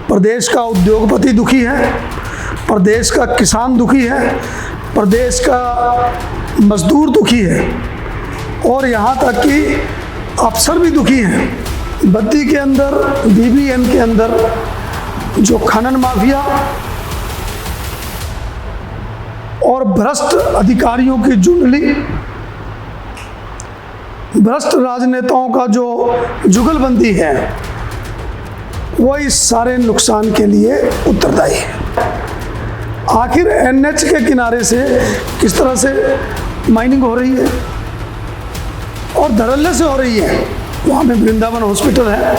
प्रदेश का उद्योगपति दुखी है, प्रदेश का किसान दुखी है, प्रदेश का मजदूर दुखी है और यहाँ तक कि अफसर भी दुखी हैं। बद्दी के अंदर, बीबीएन के अंदर जो खनन माफिया और भ्रष्ट अधिकारियों की जुंडली, भ्रष्ट राजनेताओं का जो जुगलबंदी है, वो इस सारे नुकसान के लिए उत्तरदायी है। आखिर एनएच के किनारे से किस तरह से माइनिंग हो रही है और धड़ल्ले से हो रही है। वहाँ में वृंदावन हॉस्पिटल है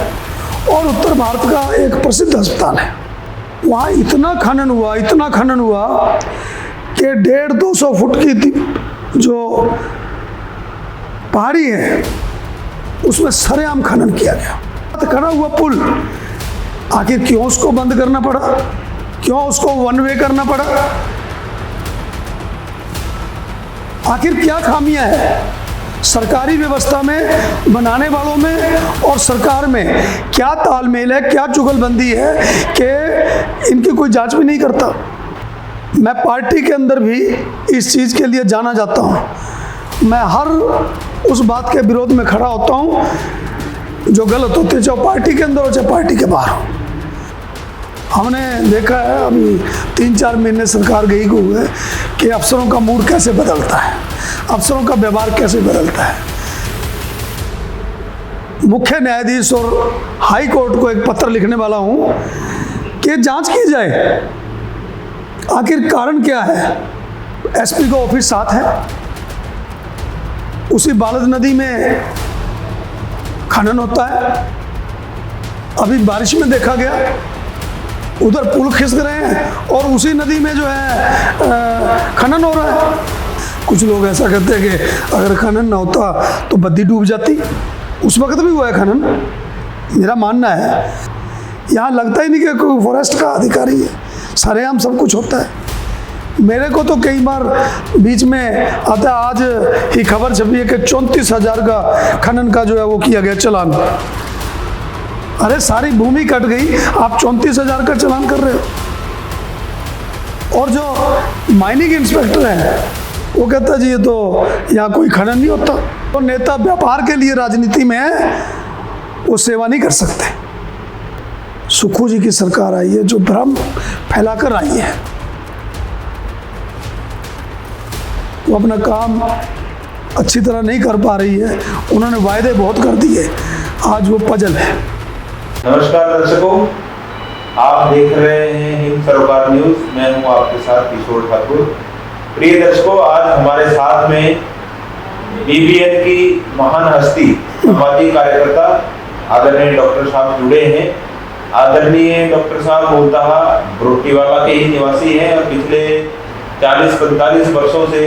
और उत्तर भारत का एक प्रसिद्ध अस्पताल है। वहाँ इतना खनन हुआ कि 150-200 फुट की जो पहाड़ी है उसमें सरेआम खनन किया गया। खड़ा हुआ पुल, आखिर क्यों उसको बंद करना पड़ा, क्यों उसको वन वे करना पड़ा, आखिर क्या खामियां है सरकारी व्यवस्था में, बनाने वालों में और सरकार में? क्या तालमेल है, क्या चुगलबंदी है कि इनकी कोई जांच भी नहीं करता। मैं पार्टी के अंदर भी इस चीज़ के लिए जाना जाता हूँ। मैं हर उस बात के विरोध में खड़ा होता हूँ जो गलत होती है, चाहे पार्टी के अंदर हो चाहे पार्टी के बाहर हो। हमने देखा है अभी 3-4 महीने सरकार गई को हुए कि अफसरों का मूड कैसे बदलता है, अफसरों का व्यवहार कैसे बदलता है। मुख्य न्यायाधीश और हाई कोर्ट को एक पत्र लिखने वाला हूं कि जांच की जाए, आखिर कारण क्या है। एसपी का ऑफिस साथ है, उसी बालद नदी में खनन होता है। अभी बारिश में देखा गया उधर पुल खिसक रहे हैं और उसी नदी में जो है खनन हो रहा है। कुछ लोग ऐसा कहते हैं कि अगर खनन ना होता तो बद्दी डूब जाती। उस वक्त भी हुआ है खनन। मेरा मानना है यहाँ लगता ही नहीं कि कोई फॉरेस्ट का अधिकारी है, सरेआम सब कुछ होता है। मेरे को तो कई बार बीच में आता, आज ही खबर छपी है कि 34,000 का खनन का जो है वो किया गया चालान। अरे सारी भूमि कट गई, आप 34,000 का चालान कर रहे हो। और जो माइनिंग इंस्पेक्टर है वो कहता जी ये तो यहाँ कोई खनन नहीं होता। तो नेता व्यापार के लिए राजनीति में वो सेवा नहीं कर सकते। सुक्खू जी की सरकार आई है जो भ्रम फैलाकर आई है, वो अपना काम अच्छी तरह नहीं कर पा रही है। उन्होंने वायदे बहुत कर दिए, आज वो पजल है। नमस्कार दर्शकों, आप देख रहे हैं हिंद सरोकार न्यूज। मैं हूं आपके साथ किशोर ठाकुर। प्रिय दर्शकों, आज हमारे साथ में बीबीएन की महान हस्ती, सामाजिक कार्यकर्ता आदरणीय डॉक्टर साहब जुड़े हैं। आदरणीय डॉक्टर साहब मूलतः ब्रोटीवाला के ही निवासी हैं और पिछले 40-45 वर्षों से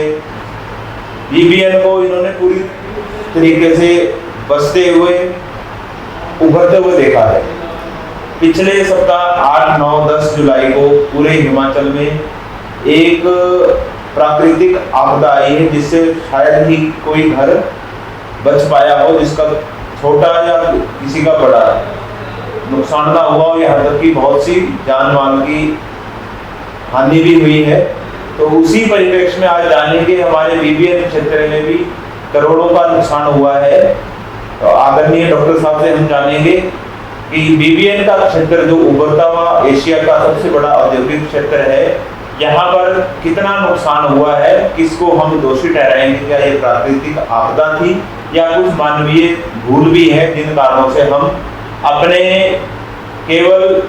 बीबीएन को इन्होंने पूरी तरीके से बसते हुए, उभरते हुए देखा है। पिछले सप्ताह 8, 9, 10 जुलाई को पूरे हिमाचल में एक प्राकृतिक आपदा आई है जिससे शायद ही कोई घर बच पाया हो, जिसका छोटा या किसी का बड़ा नुकसान ना हुआ हो, यहाँ तक कि बहुत सी जान माल की हानि भी हुई है। तो उसी परिप्रेक्ष्य में आज जानेंगे हमारे बीबीएन क्षेत्र में भी करोड़ों का नुकसान हुआ है। तो आदरणीय डॉक्टर साहब से हम जानेंगे कि बीबीएन का क्षेत्र जो उभरता हुआ एशिया का सबसे बड़ा औद्योगिक क्षेत्र है, यहाँ पर कितना नुकसान हुआ है, किसको हम दोषी ठहराएंगे। क्या ये प्राकृतिक आपदा थी या कुछ मानवीय भूल भी है जिन कारणों से हम अपने केवल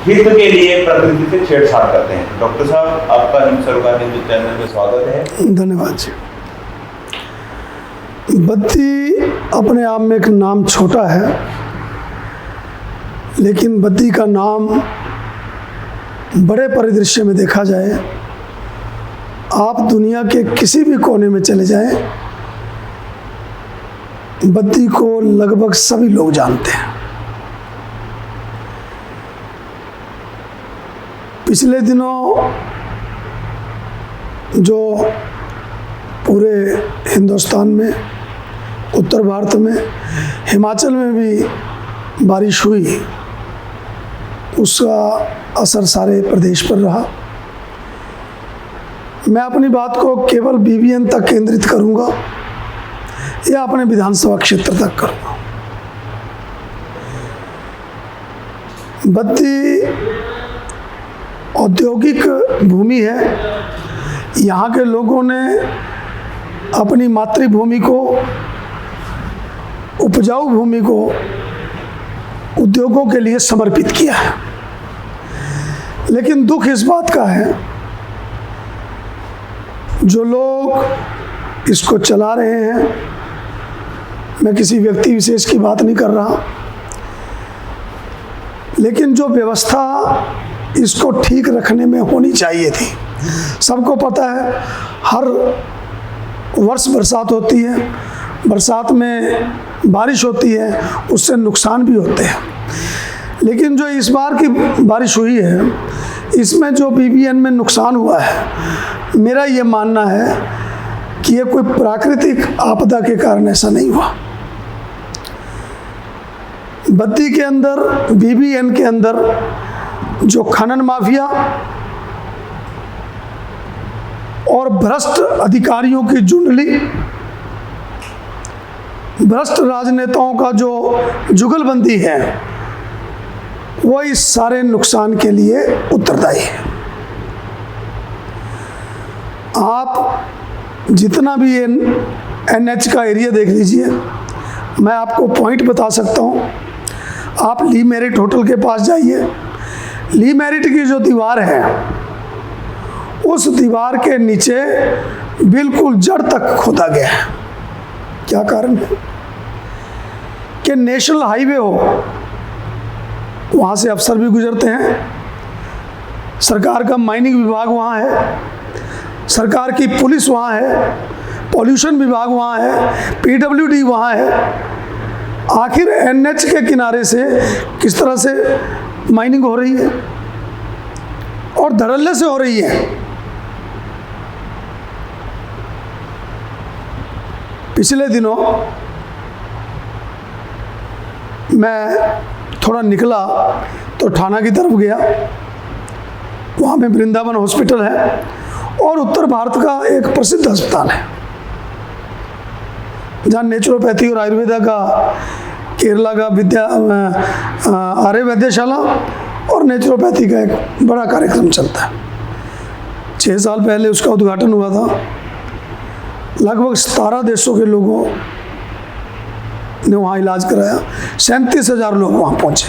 हित के लिए प्रकृति से छेड़छाड़ करते हैं। डॉक्टर साहब, आपका हिंद सरोकार न्यूज चैनल में स्वागत है। धन्यवाद जी। बद्दी अपने आप में एक नाम छोटा है, लेकिन बद्दी का नाम बड़े परिदृश्य में देखा जाए, आप दुनिया के किसी भी कोने में चले जाएं, बद्दी को लगभग सभी लोग जानते हैं। पिछले दिनों जो पूरे हिंदुस्तान में, उत्तर भारत में, हिमाचल में भी बारिश हुई, उसका असर सारे प्रदेश पर रहा। मैं अपनी बात को केवल बीबीएन तक केंद्रित करूंगा या अपने विधानसभा क्षेत्र तक करूंगा। बद्दी औद्योगिक भूमि है। यहाँ के लोगों ने अपनी मातृभूमि को, उपजाऊ भूमि को उद्योगों के लिए समर्पित किया है। लेकिन दुख इस बात का है, जो लोग इसको चला रहे हैं, मैं किसी व्यक्ति विशेष की बात नहीं कर रहा, लेकिन जो व्यवस्था इसको ठीक रखने में होनी चाहिए थी। सबको पता है हर वर्ष बरसात होती है, बरसात में बारिश होती है, उससे नुकसान भी होते हैं। लेकिन जो इस बार की बारिश हुई है, इसमें जो बीबीएन में नुकसान हुआ है, मेरा ये मानना है कि ये कोई प्राकृतिक आपदा के कारण ऐसा नहीं हुआ। बद्दी के अंदर, बीबीएन के अंदर जो खनन माफिया और भ्रष्ट अधिकारियों की जुंडली, भ्रष्ट राजनेताओं का जो जुगलबंदी है, वो इस सारे नुकसान के लिए उत्तरदायी है। आप जितना भी एनएच का एरिया देख लीजिए, मैं आपको पॉइंट बता सकता हूँ। आप ली मेरिट होटल के पास जाइए, ली मेरिट की जो दीवार है, उस दीवार के नीचे बिल्कुल जड़ तक खोदा गया है। क्या कारण है? कि नेशनल हाईवे हो, वहाँ से अफसर भी गुजरते हैं, सरकार का माइनिंग विभाग वहाँ है, सरकार की पुलिस वहाँ है, पॉल्यूशन विभाग वहाँ है, पीडब्ल्यूडी वहाँ है। आखिर एनएच के किनारे से किस तरह से माइनिंग हो रही है और धड़ल्ले से हो रही है। पिछले दिनों मैं थोड़ा निकला तो थाना की तरफ गया, वहाँ पे वृंदावन हॉस्पिटल है और उत्तर भारत का एक प्रसिद्ध अस्पताल है, जहाँ नेचुरोपैथी और आयुर्वेदा का, केरला का आर्य वैद्यशाला और नेचुरोपैथी का एक बड़ा कार्यक्रम चलता है। 6 साल पहले उसका उद्घाटन हुआ था। लगभग 17 देशों के लोगों ने वहाँ इलाज कराया। 37,000 लोग वहाँ पहुँचे।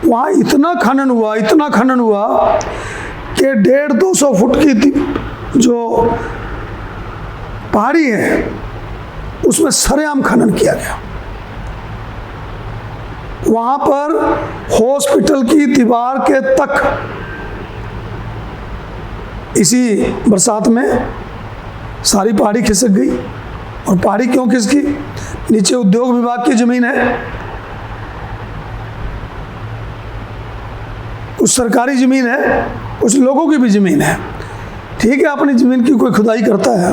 वहाँ इतना खनन हुआ कि 150-200 फुट की जो पहाड़ी है, उसमें सरेआम खनन किया गया। वहाँ पर हॉस्पिटल की दीवार के तक इसी बरसात में सारी पहाड़ी खिसक गई। और पहाड़ी क्यों खिसकी? नीचे उद्योग विभाग की जमीन है, कुछ सरकारी जमीन है, कुछ लोगों की भी जमीन है। ठीक है, अपनी जमीन की कोई खुदाई करता है,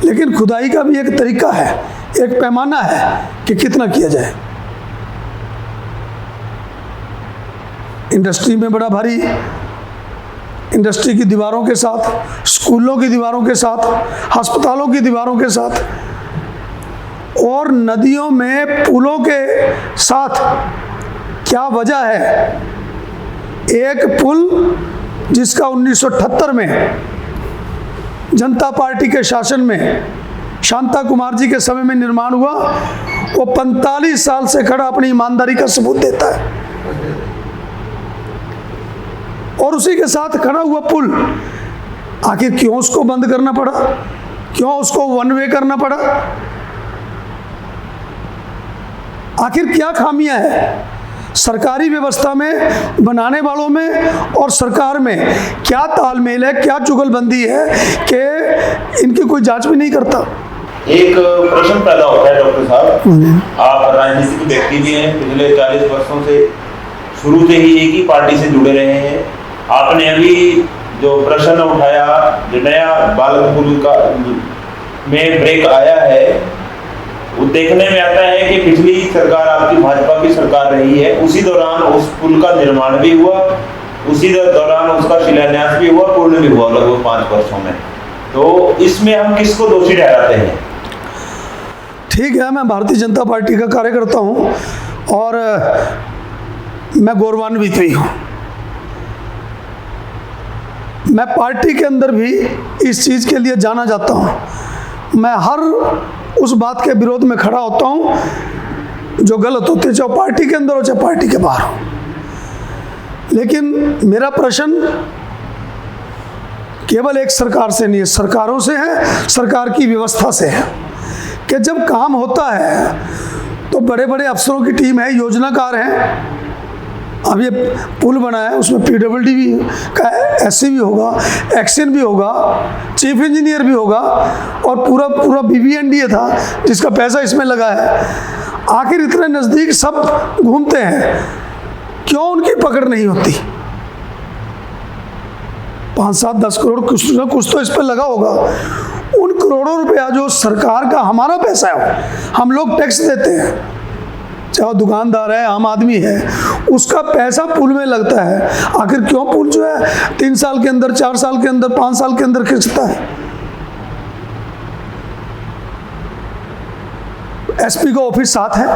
लेकिन खुदाई का भी एक तरीका है, एक पैमाना है कि कितना किया जाए। इंडस्ट्री में बड़ा भारी, इंडस्ट्री की दीवारों के साथ, स्कूलों की दीवारों के साथ, अस्पतालों की दीवारों के साथ और नदियों में पुलों के साथ। क्या वजह है? एक पुल जिसका 1978 में जनता पार्टी के शासन में शांता कुमार जी के समय में निर्माण हुआ, वो 45 साल से खड़ा अपनी ईमानदारी का सबूत देता है। और उसी के साथ खड़ा हुआ पुल, आखिर क्यों उसको बंद करना पड़ा? क्यों उसको वन वे करना पड़ा? आखिर क्या खामियां है सरकारी व्यवस्था में, बनाने वालों में और सरकार में? क्या तालमेल है, क्या चुगलबंदी है कि इनकी कोई जांच भी नहीं करता? एक प्रश्न पैदा होता है डॉक्टर साहब, आप राजनीतिक व्यक्ति भी हैं, पिछले 40 वर्षों से शुरू से ही एक ही पार्टी से जुड़े रहे हैं। आपने अभी जो प्रश्न उठाया, जो नया बालक पुल का में ब्रेक आया है, वो देखने में आता है कि पिछली सरकार आपकी भाजपा की सरकार रही है, उसी दौरान उस पुल का निर्माण भी हुआ, उसी दौरान उसका शिलान्यास भी हुआ, पूर्ण भी हुआ लगभग 5 वर्षों में। तो इसमें हम किसको दोषी ठहराते हैं? ठीक है, मैं भारतीय जनता पार्टी का कार्यकर्ता हूँ और मैं गौरवान्वित भी हूँ। मैं पार्टी के अंदर भी इस चीज़ के लिए जाना जाता हूँ। मैं हर उस बात के विरोध में खड़ा होता हूँ जो गलत होती है, चाहे पार्टी के अंदर हो चाहे पार्टी के बाहर हो। लेकिन मेरा प्रश्न केवल एक सरकार से नहीं है, सरकारों से है, सरकार की व्यवस्था से है कि जब काम होता है तो बड़े बड़े अफसरों की टीम है, योजनाकार हैं। अब ये पुल बना है, उसमें PWD भी का SC भी होगा, एक्शन भी होगा, चीफ इंजीनियर भी होगा और पूरा BBNDA था जिसका पैसा इसमें लगा है। आखिर इतने नज़दीक सब घूमते हैं, क्यों उनकी पकड़ नहीं होती? 5-7-10 करोड़ कुछ ना कुछ तो इस पर लगा होगा। उन करोड़ों रुपया जो सरकार का हमारा पैसा है, हम लोग टैक्स देते हैं, चाहे दुकानदार है, आम आदमी है, उसका पैसा पुल में लगता है। आखिर क्यों पुल जो है 3 साल के अंदर, 4 साल के अंदर, 5 साल के अंदर खिंचता है? SP का ऑफिस साथ है,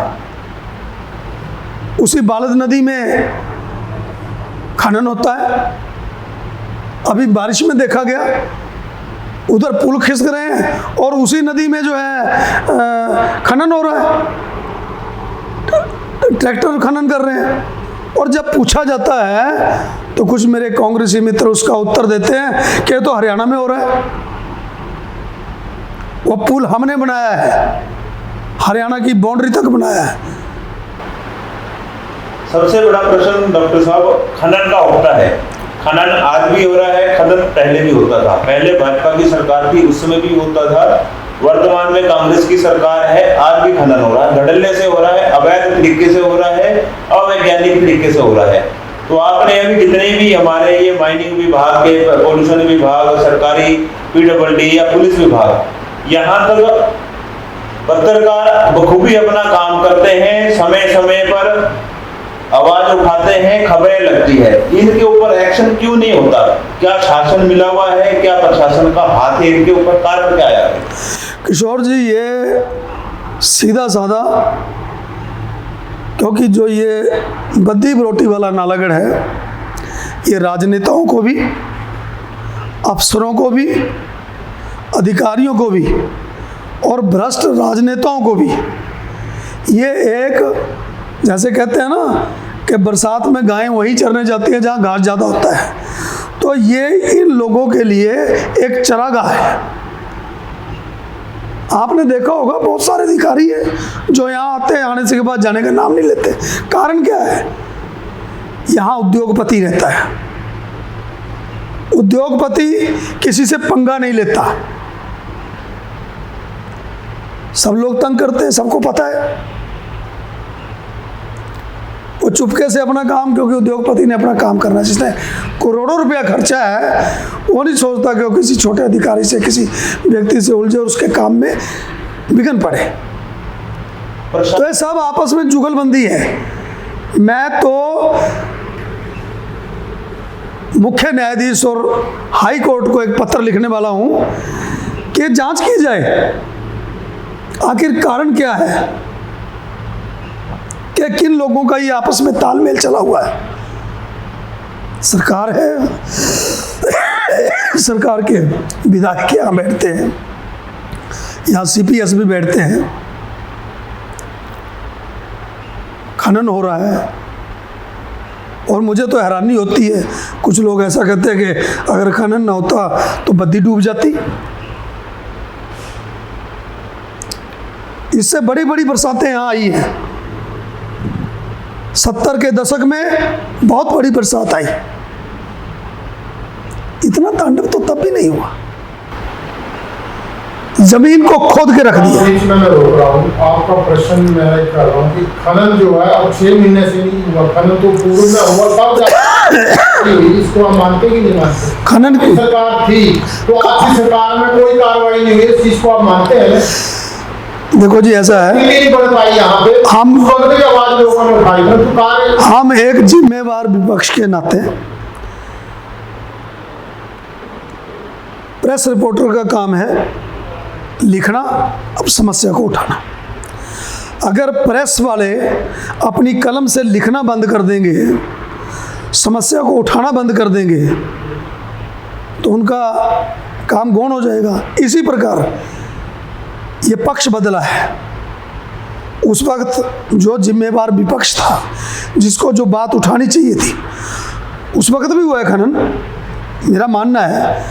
उसी बालद नदी में खनन होता है। अभी बारिश में देखा गया, उधर पुल खिसक रहे हैं और उसी नदी में जो है खनन हो रहा है, ट्रैक्टर खनन कर रहे हैं। और जब पूछा जाता है तो कुछ मेरे कांग्रेसी मित्र उसका उत्तर देते हैं कि तो हरियाणा में हो रहा है, वो पुल हमने बनाया है, हरियाणा की बाउंड्री तक बनाया है। सबसे बड़ा प्रश्न डॉक्टर साहब खनन का होता है। खनन आज भी हो रहा है, खनन पहले भी होता था। पहले भाजपा की सरकार थी, उस समय भी होता था। वर्तमान में कांग्रेस की सरकार है, आज भी खनन हो रहा है, धड़ल्ले से हो रहा है, अवैध तरीके से हो रहा है, अवैज्ञानिक तरीके से हो रहा है। तो आपने अभी जितने भी हमारे ये माइनिंग विभाग के, पॉल्यूशन विभाग, सरकारी PWD या पुलिस विभाग, यहाँ तक पत्रकार बखूबी अपना काम करते हैं, समय समय पर आवाज उठाते हैं, खबरें लगती है, इनके ऊपर एक्शन क्यों नहीं होता? क्या शासन मिला हुआ है? क्या प्रशासन का हाथ है इनके ऊपर? कारण क्या है? किशोर जी, ये सीधा साधा, क्योंकि जो ये बद्दी बरोटी वाला नालागढ़ है, ये राजनेताओं को भी, अफसरों को भी, अधिकारियों को भी और भ्रष्ट राजनेताओं को भी, ये एक, जैसे कहते हैं ना कि बरसात में गायें वहीं चरने जाती हैं जहाँ घास ज़्यादा होता है, तो ये इन लोगों के लिए एक चरागाह है। आपने देखा होगा बहुत सारे अधिकारी हैं जो यहाँ आते हैं, आने से के बाद जाने का नाम नहीं लेते। कारण क्या है? यहाँ उद्योगपति रहता है, उद्योगपति किसी से पंगा नहीं लेता। सब लोग तंग करते हैं, सबको पता है। वो चुपके से अपना काम, क्योंकि उद्योगपति ने अपना काम करना है, जिसने करोड़ों रुपया खर्चा है, वो नहीं सोचता कि वो किसी छोटे अधिकारी से, किसी व्यक्ति से उलझे और उसके काम में विघ्न पड़े। तो ये सब आपस में जुगलबंदी है। मैं तो मुख्य न्यायाधीश और हाई कोर्ट को एक पत्र लिखने वाला हूं कि जांच की जाए, आखिर कारण क्या है कि किन लोगों का ये आपस में तालमेल चला हुआ है। सरकार है, सरकार के विधायक यहाँ बैठते हैं, यहाँ CPS भी बैठते हैं, खनन हो रहा है। और मुझे तो हैरानी होती है, कुछ लोग ऐसा कहते हैं कि अगर खनन ना होता तो बद्दी डूब जाती। इससे बड़ी बड़ी बरसातें यहाँ आई हैं। 70 के दशक में बहुत बड़ी बरसात आई, इतना तांडव तो तब भी नहीं हुआ। जमीन को खोद के रख दिया। बीच में मैं रोक रहा हूँ, आपका प्रश्न मैं कर रहा हूँ कि खनन जो है अब 6 महीने से नहीं हुआ, खनन तो पूर्व में हुआ, तब इसको हम मानते कि नहीं मानते? खनन की सरकार थी तो आपकी सरकार में कोई कार्रवाई नहीं हुई, इस चीज को आप मानते हैं? देखो जी, ऐसा है, नहीं बढ़ पाई यहाँ पे। हम- उस वक्त भी आवाज लोगों ने उठाई, परंतु कार्य हम एक जिम्मेवार विपक्ष के नाते प्रेस रिपोर्टर का काम है लिखना, अब समस्या को उठाना। अगर प्रेस वाले अपनी कलम से लिखना बंद कर देंगे, समस्या को उठाना बंद कर देंगे, तो उनका काम गौण हो जाएगा। इसी प्रकार ये पक्ष बदला है। उस वक्त जो जिम्मेवार विपक्ष था, जिसको जो बात उठानी चाहिए थी, उस वक्त भी हुआ है खनन, मेरा मानना है।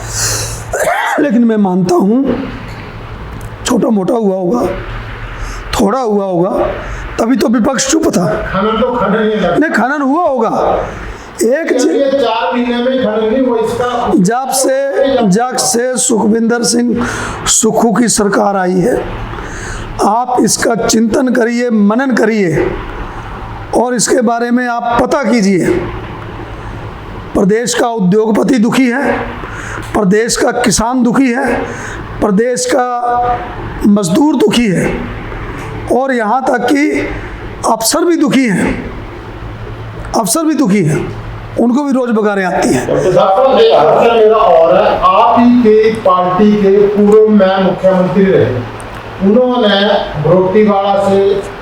लेकिन मैं मानता हूँ छोटा मोटा हुआ होगा, थोड़ा हुआ होगा, तभी तो विपक्ष चुप था। खनन तो खनन ही है। नहीं, खनन हुआ होगा। एक ये 4 महीने में खनन नहीं हुआ इसका। जब से सुखविंदर सिंह सुक्खू की सरकार आई है, आप इसका चिंतन करिए, मनन करिए और इसके बारे में आप पता कीजिए। प्रदेश का उद्योगपति दुखी है, प्रदेश का किसान दुखी है, प्रदेश का मजदूर दुखी है और यहाँ तक कि अफसर भी दुखी हैं। अफसर भी दुखी हैं, उनको भी रोज बगारें आती हैं। डॉक्टर, एक प्रश्न मेरा और है। आप ही के पार्टी के पूर्व में मुख्यमंत्री रहे, उन्होंने भरोटीवाड़ा से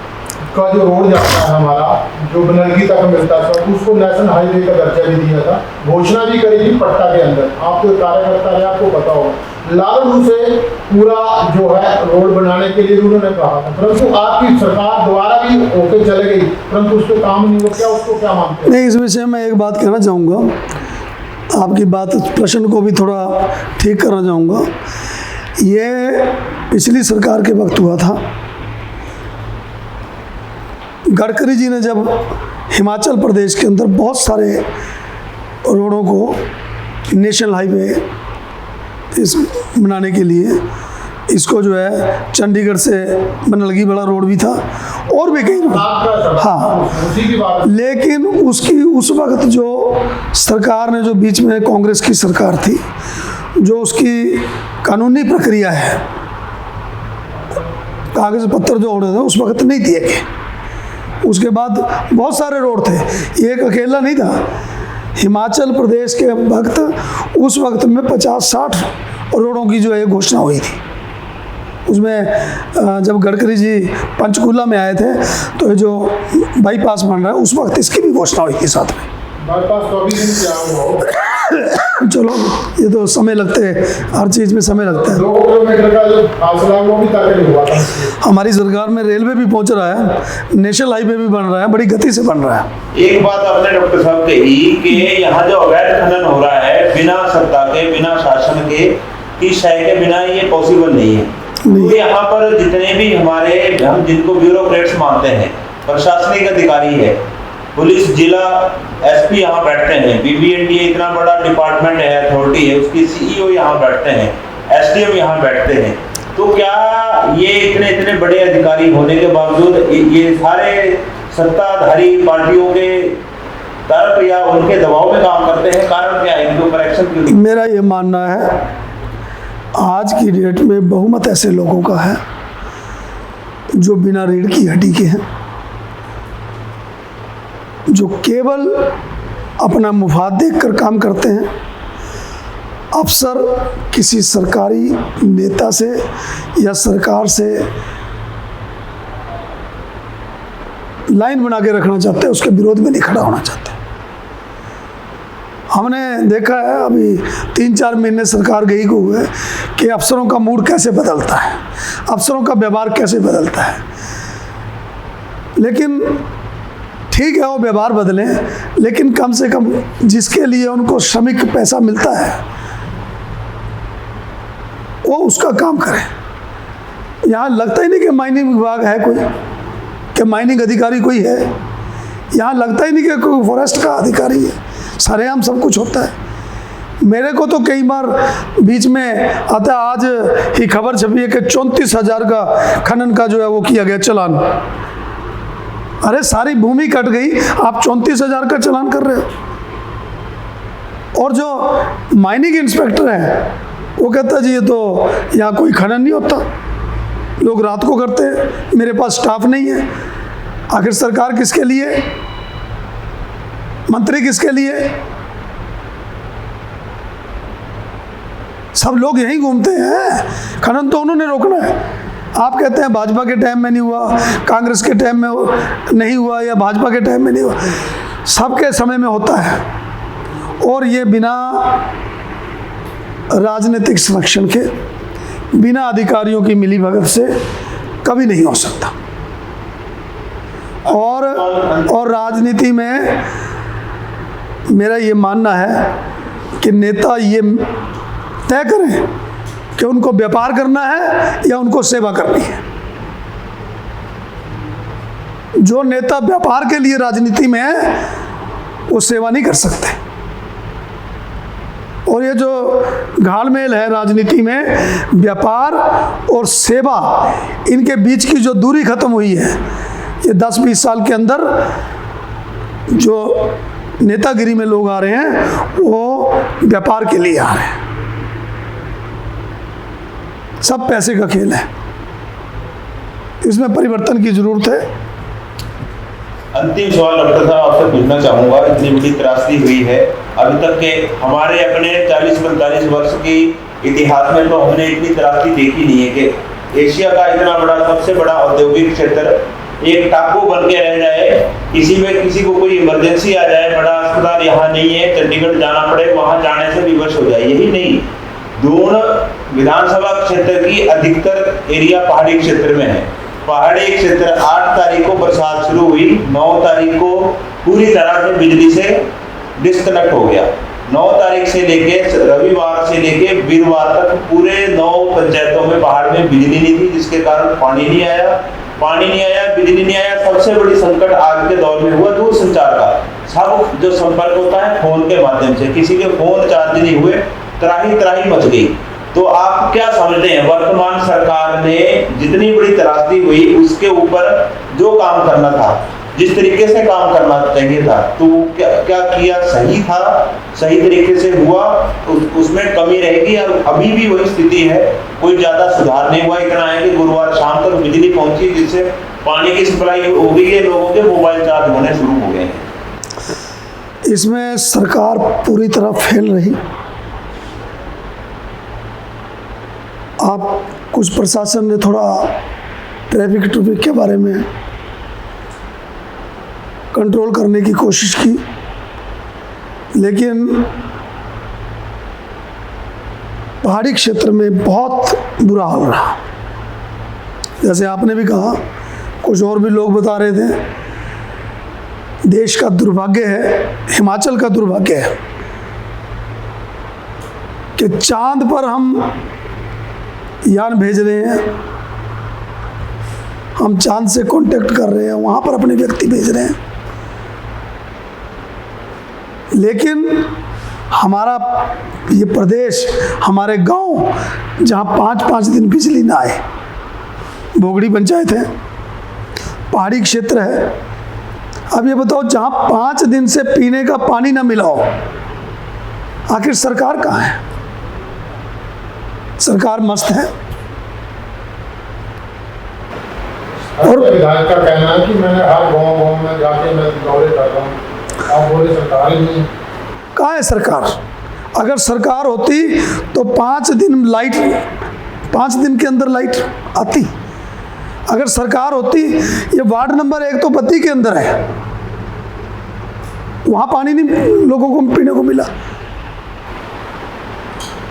का जो रोड जाता है हमारा, जो बनरगी तक मिलता था, उसको नेशनल हाईवे का दर्जा भी दिया था, घोषणा भी करी थी पट्टा के अंदर। आप तो कार्यकर्ता रहे, आपको पता होगा। लालू से पूरा जो है रोड बनाने के लिए उन्होंने कहा था, परंतु आपकी सरकार द्वारा भी होके चले गई, परंतु उस पर काम नहीं हुआ। क्या उसको क्या मानते हैं? नहीं, इस विषय में एक बात कहना चाहूँगा, आपकी बात प्रश्न को भी थोड़ा ठीक करना चाहूँगा। ये पिछली सरकार के वक्त हुआ था। गडकरी जी ने जब हिमाचल प्रदेश के अंदर बहुत सारे रोडों को नेशनल हाईवे इस बनाने के लिए, इसको जो है चंडीगढ़ से बनलगी बड़ा रोड भी था और भी कई रोड, हाँ, उसी की बात। लेकिन उसकी उस वक्त जो सरकार ने, जो बीच में कांग्रेस की सरकार थी, जो उसकी कानूनी प्रक्रिया है, कागज पत्र जो होने थे उस वक्त नहीं दिए गए। उसके बाद बहुत सारे रोड थे, एक अकेला नहीं था। हिमाचल प्रदेश के वक्त उस वक्त में 50-60 रोडों की जो है घोषणा हुई थी। उसमें जब गडकरी जी पंचकूला में आए थे तो ये जो बाईपास बन रहा है उस वक्त इसकी भी घोषणा हुई थी साथ में। बाईपास तो अभी नहीं क्या हुआ। चलो, ये तो समय लगते है, हर चीज़ में समय लगता है। 2 किलोमीटर का जो फासला वो भी तय नहीं हुआ था। हमारी सरकार में रेलवे भी पहुंच रहा है, नेशनल हाईवे भी बन रहा है, बड़ी गति से बन रहा है। एक बात आपने डॉक्टर साहब कही कि यहाँ जो अवैध खनन हो रहा है बिना सत्ता के, बिना शासन के, की शय के बिना ये पॉसिबल नहीं है। तो यहाँ पर जितने भी हमारे, हम जिनको ब्यूरोक्रेट्स मानते हैं, प्रशासनिक अधिकारी है, पुलिस, जिला एसपी यहाँ बैठते हैं, बीबीएनडीए इतना बड़ा डिपार्टमेंट है, अथॉरिटी है, उसकी सीईओ यहाँ बैठते हैं, एसडीएम यहाँ बैठते हैं। तो क्या ये इतने बड़े अधिकारी होने के बावजूद ये सारे सत्ताधारी पार्टियों के तरफ या उनके दबाव में काम करते हैं? कारण क्या है, इनके ऊपर एक्शन क्यों? मेरा ये मानना है, आज की डेट में बहुमत ऐसे लोगों का है जो बिना रीढ़ की हड्डी के हैं, जो केवल अपना मुफाद देखकर काम करते हैं। अफसर किसी सरकारी नेता से या सरकार से लाइन बना के रखना चाहते हैं, उसके विरोध में नहीं खड़ा होना चाहते। हमने देखा है अभी 3-4 महीने सरकार गई को हुए कि अफसरों का मूड कैसे बदलता है, अफसरों का व्यवहार कैसे बदलता है। लेकिन ठीक है, वो व्यवहार बदलें, लेकिन कम से कम जिसके लिए उनको श्रमिक पैसा मिलता है वो उसका काम करें। यहाँ लगता ही नहीं कि माइनिंग विभाग है कोई, कि माइनिंग अधिकारी कोई है। यहाँ लगता ही नहीं कि कोई फॉरेस्ट का अधिकारी है। सरेआम सब कुछ होता है। मेरे को तो कई बार बीच में आता, आज ही खबर छपी है कि 34,000 का खनन का जो है वो किया गया चालान। अरे सारी भूमि कट गई, आप 34,000 का चालान कर रहे हो। और जो माइनिंग इंस्पेक्टर है वो कहता जी ये तो यहाँ कोई खनन नहीं होता। लोग रात को करते हैं, मेरे पास स्टाफ नहीं है। आखिर सरकार किसके लिए, मंत्री किसके लिए? सब लोग यहीं घूमते हैं। खनन तो उन्होंने रोकना है। आप कहते हैं भाजपा के टाइम में नहीं हुआ, कांग्रेस के टाइम में नहीं हुआ, या भाजपा के टाइम में नहीं हुआ, सबके समय में होता है। और ये बिना राजनीतिक संरक्षण के, बिना अधिकारियों की मिलीभगत से कभी नहीं हो सकता। और राजनीति में मेरा ये मानना है कि नेता ये तय करें कि उनको व्यापार करना है या उनको सेवा करनी है। जो नेता व्यापार के लिए राजनीति में है वो सेवा नहीं कर सकते। और ये जो घालमेल है राजनीति में, व्यापार और सेवा, इनके बीच की जो दूरी खत्म हुई है, ये 10-20 साल के अंदर जो नेतागिरी में लोग आ रहे हैं वो व्यापार के लिए आ रहे हैं। सब पैसे का खेल है, इसमें परिवर्तन की जरूरत है। अंतिम सवाल डॉक्टर साहब आपसे पूछना चाहूंगा, इतनी बड़ी त्रासदी हुई है अभी तक के हमारे अपने 40-45 वर्ष की इतिहास में, तो हमने इतनी त्रासदी देखी नहीं है कि एशिया का इतना बड़ा, सबसे बड़ा औद्योगिक क्षेत्र एक टापू बन के रह जाए, किसी में किसी को कोई इमरजेंसी आ जाए, बड़ा अस्पताल यहाँ नहीं है, चंडीगढ़ जाना पड़े, वहां जाने से विवश हो जाए। यही नहीं, दोनों विधानसभा क्षेत्र की अधिकतर एरिया पहाड़ी क्षेत्र में है। पहाड़ी क्षेत्र 8 तारीख को बरसात शुरू हुई, 9 तारीख को पूरी तरह से बिजली से डिस्कनेक्ट हो गया। 9 तारीख से लेके रविवार से लेके वीरवार तक पूरे 9 पंचायतों में पहाड़ में बिजली नहीं थी, जिसके कारण पानी नहीं आया, बिजली नहीं आया। सबसे बड़ी संकट आज के दौर में हुआ दूरसंचार का। सब जो संपर्क होता है फोन के माध्यम से, किसी के फोन चार्ज नहीं हुए, त्राही मच गई। तो आप क्या समझते हैं, वर्तमान सरकार ने जितनी बड़ी त्रासदी हुई उसके ऊपर जो काम करना था, जिस तरीके से काम करना चाहिए था, तो क्या किया? सही था, सही तरीके से हुआ, उसमें कमी रहेगी? और अभी भी वही स्थिति है, कोई ज्यादा सुधार नहीं हुआ। इतना है कि गुरुवार शाम तक बिजली पहुंची, जिससे पानी की सप्लाई हो गई है, लोगों के मोबाइल चार्ज होने शुरू हो गए हैं। इसमें सरकार पूरी तरह फेल रही। आप कुछ प्रशासन ने थोड़ा ट्रैफिक के बारे में कंट्रोल करने की कोशिश की, लेकिन पहाड़ी क्षेत्र में बहुत बुरा हाल रहा। जैसे आपने भी कहा, कुछ और भी लोग बता रहे थे, देश का दुर्भाग्य है, हिमाचल का दुर्भाग्य है कि चांद पर हम यान भेज रहे हैं, हम चांद से कांटेक्ट कर रहे हैं, वहां पर अपने व्यक्ति भेज रहे हैं, लेकिन हमारा ये प्रदेश, हमारे गांव जहां 5-5 दिन बिजली ना आए, भोगड़ी पंचायत है, पहाड़ी क्षेत्र है। अब ये बताओ, जहां 5 दिन से पीने का पानी ना मिला हो, आखिर सरकार कहाँ है? सरकार मस्त है। और विधायक का कहना है कि मैंने हर गांव में जाके मैं दौरे कर रहा हूँ, आप बोले सरकार ही नहीं। कहाँ है सरकार? अगर सरकार होती तो 5 दिन के अंदर लाइट आती। अगर सरकार होती, ये वार्ड नंबर 1 तो बत्ती के अंदर है, वहां पानी नहीं लोगों को पीने को मिला।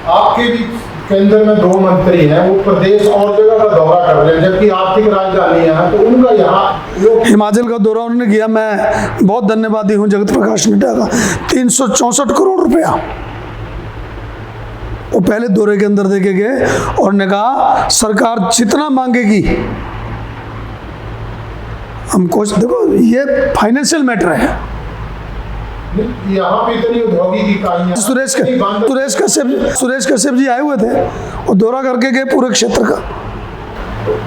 आपके भी केंद्र में 2 मंत्री हैं, वो प्रदेश और जगह का दौरा कर रहे हैं, जबकि आर्थिक राजधानी है, तो उनका यहाँ हिमाचल का दौरा उन्होंने किया। मैं बहुत धन्यवादी हूँ जगत प्रकाश नड्डा का। 364 करोड़ रुपया वो पहले दौरे के अंदर देके गए और ने कहा सरकार जितना मांगेगी हम कोशिश। देखो, ये फाइनेंशियल मैटर है। यहाँ पे इतनी औद्योगिक इकाइयां, सुरेश कश्यप जी आए हुए थे और दौरा करके गए पूरे क्षेत्र का।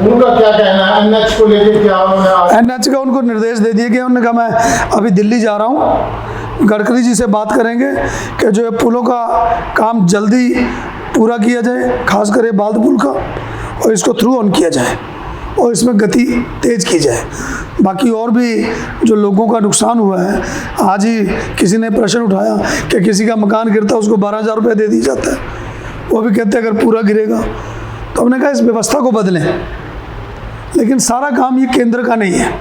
उनका क्या कहना है एनएच को लेकर? क्या एनएच का उनको निर्देश दे दिए गए। उन्होंने कहा मैं अभी दिल्ली जा रहा हूँ, गडकरी जी से बात करेंगे कि जो है पुलों का काम जल्दी पूरा किया जाए, खासकर ये बाल्द पुल का, और इसको थ्रू ऑन किया जाए और इसमें गति तेज की जाए। बाकी और भी जो लोगों का नुकसान हुआ है, आज ही किसी ने प्रश्न उठाया कि किसी का मकान गिरता है उसको 12,000 रुपये दे दिया जाता है, वो भी कहते हैं अगर पूरा गिरेगा। तो हमने कहा इस व्यवस्था को बदलें, लेकिन सारा काम ये केंद्र का नहीं है।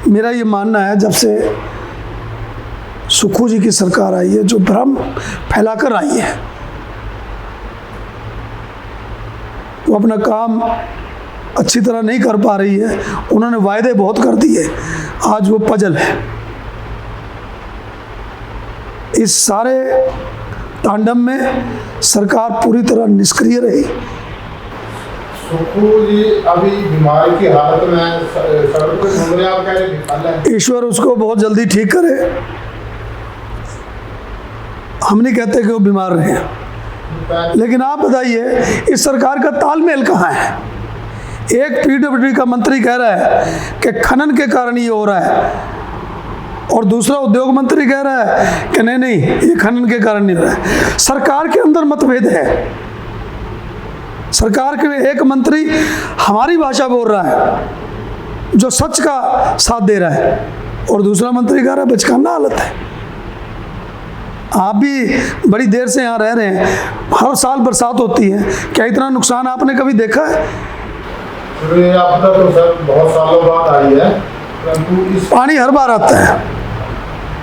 मेरा ये मानना है जब से सुक्खू जी की सरकार आई है, जो भ्रम फैलाकर आई है, वो अपना काम अच्छी तरह नहीं कर पा रही है। उन्होंने वायदे बहुत कर दिए, आज वो पजल है। इस सारे तांडव में सरकार पूरी तरह निष्क्रिय रही। सुक्खू जी अभी बीमारी की हालत में सड़क पर घूम रहे, आप कह रहे विफल है। ईश्वर उसको बहुत जल्दी ठीक करे। हम नहीं कहते कि वो बीमार रहे, लेकिन आप बताइए इस सरकार का तालमेल कहाँ है? एक पीडब्ल्यूडी का मंत्री कह रहा है कि खनन के कारण ये हो रहा है, और दूसरा उद्योग मंत्री कह रहा है कि नहीं नहीं ये खनन के कारण नहीं हो रहा है। सरकार के अंदर मतभेद है। सरकार के एक मंत्री हमारी भाषा बोल रहा है जो सच का साथ दे रहा है, और दूसरा मंत्री कह रहा है बचकाना हालत है। आप भी बड़ी देर से यहाँ रह रहे हैं, हर साल बरसात होती है, क्या इतना नुकसान आपने कभी देखा है? ये आपदा तो सर बहुत सालों बाद आई है, परंतु इस पानी हर बार आता है,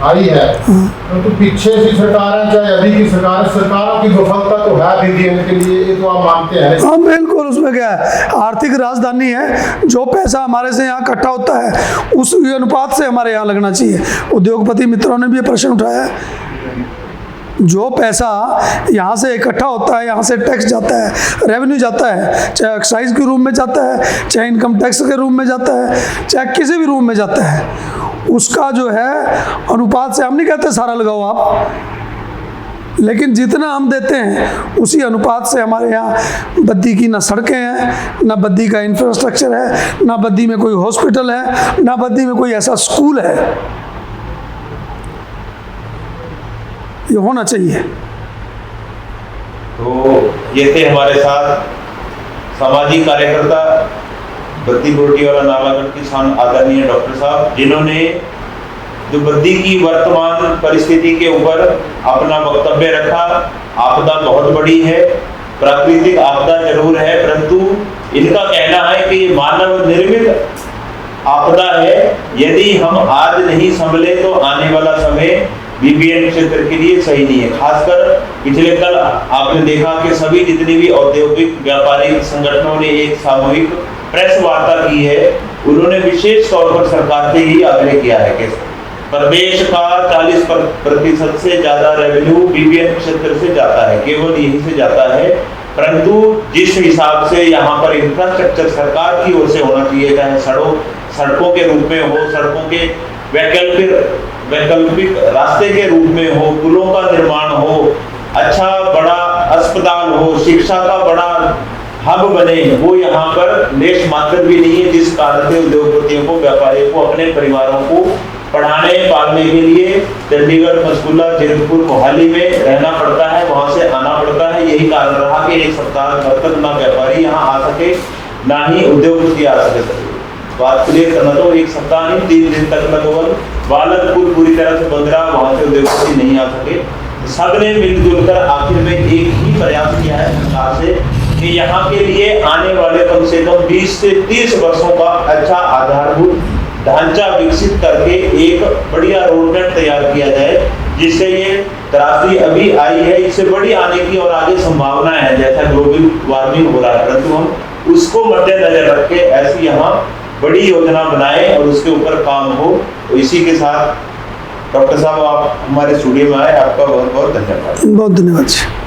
आई है, परंतु पीछे की सरकार है चाहे अभी की सरकार, सरकारों की विफलता तो है बीबीएन के लिए, ये तो आप मानते हैं। हाँ बिल्कुल, उसमें क्या है, आर्थिक राजधानी है, जो पैसा हमारे से यहाँ इकट्ठा होता है उस अनुपात से हमारे यहाँ लगना चाहिए। उद्योगपति मित्रों ने भी ये प्रश्न उठाया है, जो पैसा यहाँ से इकट्ठा होता है, यहाँ से टैक्स जाता है, रेवेन्यू जाता है, चाहे एक्साइज के रूप में जाता है, चाहे इनकम टैक्स के रूप में जाता है, चाहे किसी भी रूप में जाता है, उसका जो है अनुपात से, हम नहीं कहते सारा लगाओ आप, लेकिन जितना हम देते हैं उसी अनुपात से हमारे यहाँ बद्दी की ना सड़कें हैं, ना बद्दी का इंफ्रास्ट्रक्चर है, ना बद्दी में कोई हॉस्पिटल है, ना बद्दी में कोई ऐसा स्कूल है। ये होना चाहिए। तो ये थे हमारे साथ सामाजिक कार्यकर्ता बद्दी बोटी वाला नालागढ़ किसान आदरणीय डॉक्टर साहब, जिन्होंने जो बद्दी की वर्तमान परिस्थिति के ऊपर अपना वक्तव्य रखा। आपदा बहुत बड़ी है, प्राकृतिक आपदा जरूर है, परंतु इनका कहना है कि ये मानव निर्मित आपदा है। यदि हम आज नहीं संभले तो आने वाला समय बीबीएन क्षेत्र के लिए सही नहीं है। खासकर पिछले कल आपने देखा कि सभी जितनी भी औद्योगिक व्यापारिक संगठनों ने एक सामूहिक प्रेस वार्ता की है। उन्होंने विशेष तौर पर सरकार से ही आग्रह किया है कि प्रदेश का 40% से ज्यादा रेवेन्यू बीबीएन क्षेत्र से जाता है, केवल यहीं से जाता है। परंतु जिस हिसाब से यहाँ पर इंफ्रास्ट्रक्चर सरकार की ओर से होना चाहिए, चाहे सड़कों के रूप में हो, सड़कों के वैकल्पिक रास्ते के रूप में हो, पुलों का निर्माण हो, अच्छा बड़ा अस्पताल हो, शिक्षा का बड़ा हब बने, वो यहाँ पर लेश मात्र भी नहीं है। जिस कारण से उद्योगपतियों को, व्यापारियों को अपने परिवारों को पढ़ाने पालने के लिए चंडीगढ़, पंचकुला, जीरकपुर, मोहाली में रहना पड़ता है, वहां से आना पड़ता है। यही कारण रहा कि एक सप्ताह भर तक ना व्यापारी यहाँ आ सके, ना ही उद्योगपति आ सके। बात क्लियर करना तो एक सप्ताह नहीं, 3 दिन तक लगभग बालकपुर पूरी तरह से बंद रहा, वहां से उद्योगपति नहीं आ सके। सबने मिलजुल कर आखिर में एक ही प्रयास किया है सरकार से कि यहाँ के लिए आने वाले कम से कम 20 से 30 वर्षों का अच्छा आधारभूत ढांचा विकसित करके एक बढ़िया रोडमैप तैयार किया जाए, जिससे ये त्रासदी अभी आई है इससे बड़ी आने की और आगे संभावना है, जैसा ग्लोबल वार्मिंग हो रहा है। परंतु हम उसको मद्देनजर रख के ऐसी यहाँ बड़ी योजना बनाए और उसके ऊपर काम हो। तो इसी के साथ डॉक्टर साहब आप हमारे स्टूडियो में आए, आपका बहुत बहुत धन्यवाद। बहुत धन्यवाद।